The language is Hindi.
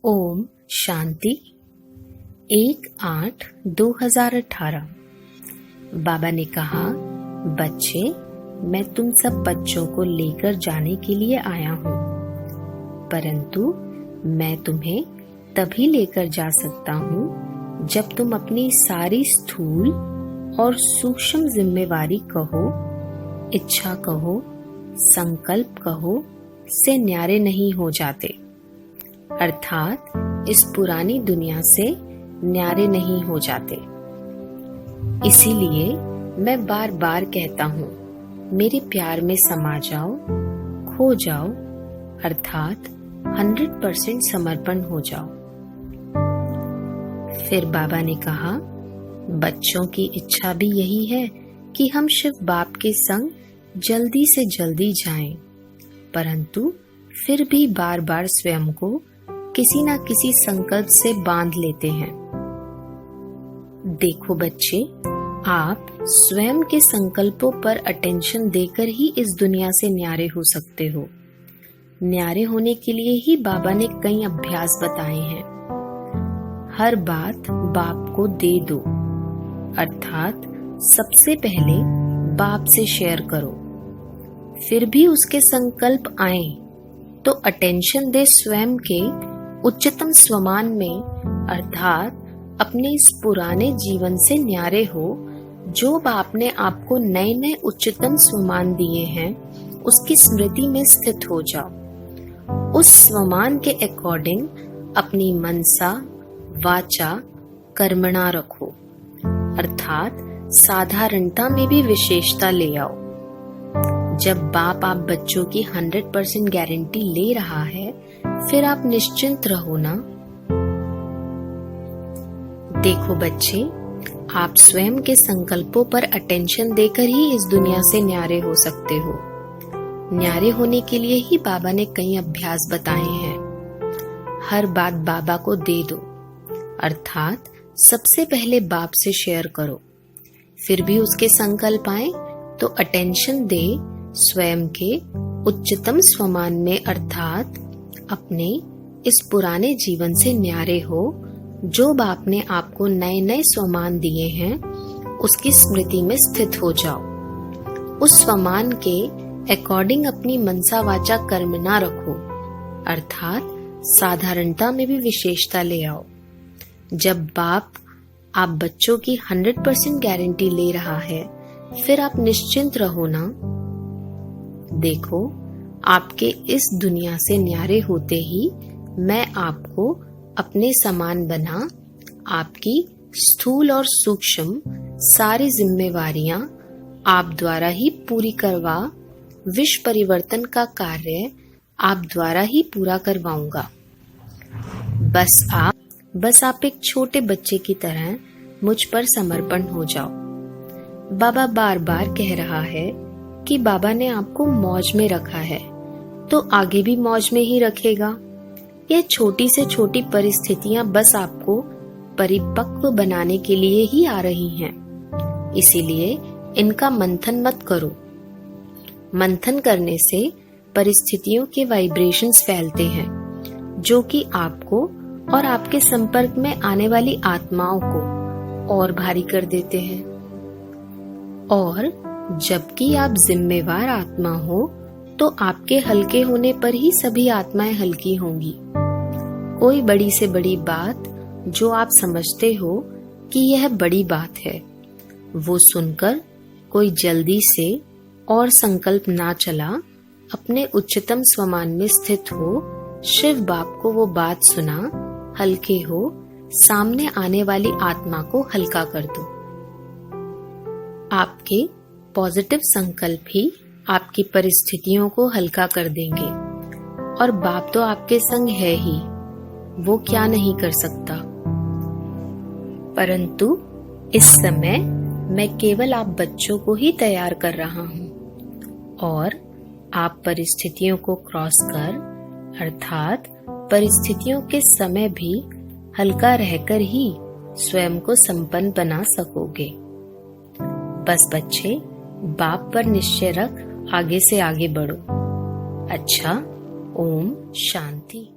ओम शांति 1/8/2018। बाबा ने कहा, बच्चे, मैं तुम सब बच्चों को लेकर जाने के लिए आया हूँ, परंतु मैं तुम्हें तभी लेकर जा सकता हूँ जब तुम अपनी सारी स्थूल और सूक्ष्म जिम्मेवारी कहो, इच्छा कहो, संकल्प कहो से न्यारे नहीं हो जाते, अर्थात इस पुरानी दुनिया से न्यारे नहीं हो जाते। इसीलिए मैं बार बार कहता हूँ, मेरे प्यार में समा जाओ, खो जाओ, अर्थात 100% समर्पण हो जाओ। फिर बाबा ने कहा, बच्चों की इच्छा भी यही है कि हम शिव बाप के संग जल्दी से जल्दी जाएं, परंतु फिर भी बार बार स्वयं को किसी न किसी संकल्प से बांध लेते हैं। देखो बच्चे, आप स्वयं के संकल्पों पर अटेंशन देकर ही इस दुनिया से न्यारे हो सकते हो। न्यारे होने के लिए ही बाबा ने कई अभ्यास बताए हैं। हर बात बाप को दे दो, अर्थात सबसे पहले बाप से शेयर करो। फिर भी उसके संकल्प आए तो अटेंशन दे स्वयं के उच्चतम स्वमान में, अर्थात अपने इस पुराने जीवन से न्यारे हो। जो बाप ने आपको नए नए उच्चतम स्वमान दिए हैं, उसकी स्मृति में स्थित हो जाओ। उस स्वमान के अकॉर्डिंग अपनी मनसा, वाचा, कर्मणा रखो, अर्थात साधारणता में भी विशेषता ले आओ। जब बाप आप बच्चों की 100% गारंटी ले रहा है, फिर आप निश्चिंत रहो ना। देखो बच्चे, आप स्वयं के संकल्पों पर अटेंशन देकर ही इस दुनिया से न्यारे हो सकते हो। न्यारे होने के लिए ही बाबा ने कई अभ्यास बताए हैं। हर बात बाबा को दे दो, अर्थात सबसे पहले बाप से शेयर करो। फिर भी उसके संकल्प आए तो अटेंशन दे स्वयं के उच्चतम स्वमान में, अर्थात अपने इस पुराने जीवन से न्यारे हो। जो बाप ने आपको नए नए स्वमान दिए हैं, उसकी स्मृति में स्थित हो जाओ। उस स्वमान के अकॉर्डिंग अपनी मनसा, वाचा, कर्मणा रखो, अर्थात साधारणता में भी विशेषता ले आओ। जब बाप आप बच्चों की 100% गारंटी ले रहा है, फिर आप निश्चिंत रहो ना। देखो, आपके इस दुनिया से न्यारे होते ही मैं आपको अपने समान बना आपकी स्थूल और सूक्ष्म सारी जिम्मेवारियां आप द्वारा ही पूरी करवा विश्व परिवर्तन का कार्य आप द्वारा ही पूरा करवाऊंगा। बस आप एक छोटे बच्चे की तरह मुझ पर समर्पण हो जाओ। बाबा बार बार कह रहा है कि बाबा ने आपको मौज में रखा है तो आगे भी मौज में ही रखेगा। यह छोटी से छोटी परिस्थितियां बस आपको परिपक्व बनाने के लिए ही आ रही हैं, इसीलिए इनका मंथन मत करो। मंथन करने से परिस्थितियों के वाइब्रेशंस फैलते हैं, जो कि आपको और आपके संपर्क में आने वाली आत्माओं को और भारी कर देते हैं। और जबकि आप जिम्मेवार आत्मा हो, तो आपके हल्के होने पर ही सभी आत्माएं हल्की होंगी। कोई बड़ी से बड़ी बात जो आप समझते हो कि यह बड़ी बात है, वो सुनकर कोई जल्दी से और संकल्प ना चला, अपने उच्चतम स्वमान में स्थित हो, शिव बाप को वो बात सुना, हल्के हो, सामने आने वाली आत्मा को हल्का कर दो। आपके पॉजिटिव संकल्प ही आपकी परिस्थितियों को हल्का कर देंगे। और बाप तो आपके संग है ही, वो क्या नहीं कर सकता। परंतु इस समय मैं केवल आप बच्चों को ही तैयार कर रहा हूँ, और आप परिस्थितियों को क्रॉस कर, अर्थात परिस्थितियों के समय भी हल्का रहकर ही स्वयं को संपन्न बना सकोगे। बस बच्चे, बाप पर निश्चय रख आगे से आगे बढ़ो। अच्छा, ओम शांति।